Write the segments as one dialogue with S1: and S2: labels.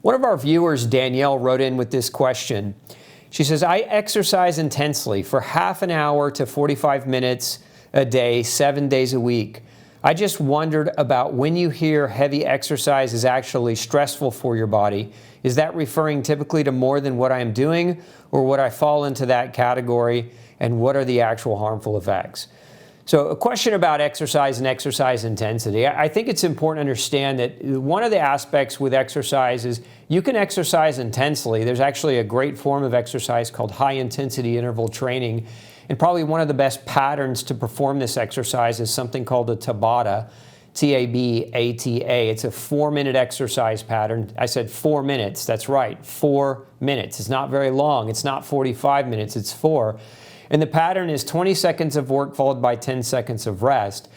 S1: One of our viewers, Danielle, wrote in with this question. She says, I exercise intensely for half an hour to 45 minutes a day, 7 days a week. I just wondered about when you hear heavy exercise is actually stressful for your body. Is that referring typically to more than what I am doing, or would I fall into that category, and what are the actual harmful effects? So a question about exercise and exercise intensity. I think it's important to understand that one of the aspects with exercise is you can exercise intensely. There's actually a great form of exercise called high intensity interval training. And probably one of the best patterns to perform this exercise is something called a Tabata, T-A-B-A-T-A. It's a 4-minute exercise pattern. I said 4 minutes. That's right, 4 minutes. It's not very long. It's not 45 minutes. It's 4. And the pattern is 20 seconds of work followed by 10 seconds of rest.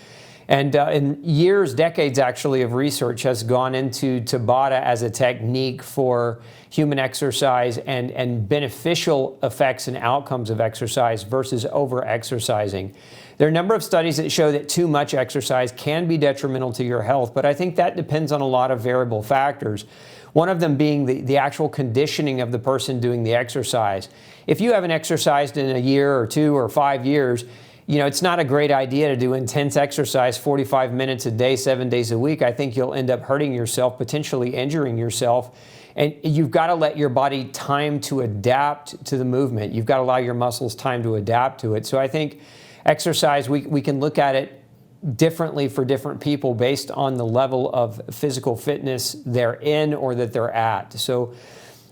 S1: And in years, decades actually, of research has gone into Tabata as a technique for human exercise and beneficial effects and outcomes of exercise versus over-exercising. There are a number of studies that show that too much exercise can be detrimental to your health, but I think that depends on a lot of variable factors. One of them being the actual conditioning of the person doing the exercise. If you haven't exercised in a year or 2 or 5 years, it's not a great idea to do intense exercise 45 minutes a day, 7 days a week. I think you'll end up hurting yourself, potentially injuring yourself. And you've got to let your body time to adapt to the movement. You've got to allow your muscles time to adapt to it. So I think exercise, we can look at it differently for different people based on the level of physical fitness they're in or that they're at. So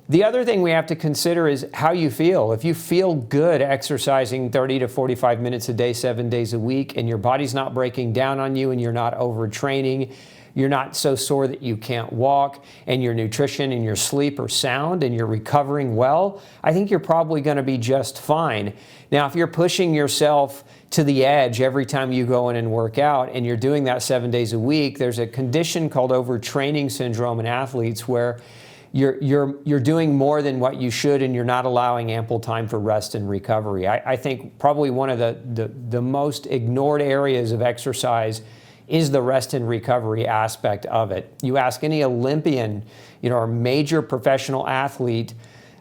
S1: the other thing we have to consider is how you feel. If you feel good exercising 30 to 45 minutes a day, 7 days a week, and your body's not breaking down on you and you're not overtraining, you're not so sore that you can't walk, and your nutrition and your sleep are sound and you're recovering well, I think you're probably going to be just fine. Now, if you're pushing yourself to the edge every time you go in and work out and you're doing that 7 days a week, there's a condition called overtraining syndrome in athletes where you're doing more than what you should and you're not allowing ample time for rest and recovery. I think probably one of the most ignored areas of exercise is the rest and recovery aspect of it. You ask any Olympian, or major professional athlete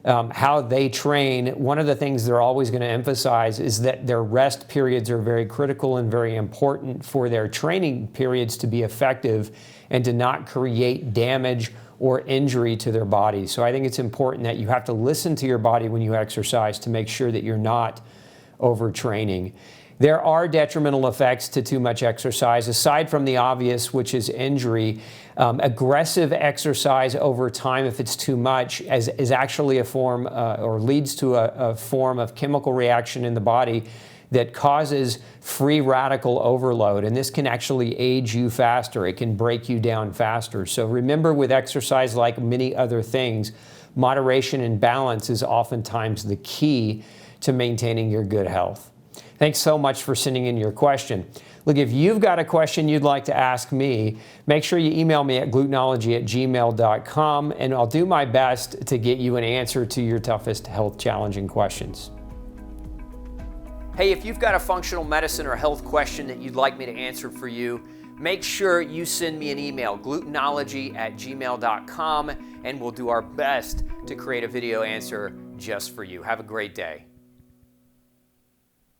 S1: how they train, one of the things they're always going to emphasize is that their rest periods are very critical and very important for their training periods to be effective and to not create damage or injury to their body. So I think it's important that you have to listen to your body when you exercise to make sure that you're not overtraining. There are detrimental effects to too much exercise, aside from the obvious, which is injury. Aggressive exercise over time, if it's too much, is actually a form or leads to a form of chemical reaction in the body that causes free radical overload, and this can actually age you faster. It can break you down faster. So remember, with exercise, like many other things, moderation and balance is oftentimes the key to maintaining your good health. Thanks so much for sending in your question. Look, if you've got a question you'd like to ask me, make sure you email me at glutenology@gmail.com, and I'll do my best to get you an answer to your toughest health challenging questions. Hey, if you've got a functional medicine or health question that you'd like me to answer for you, make sure you send me an email, glutenology@gmail.com, and we'll do our best to create a video answer just for you. Have a great day.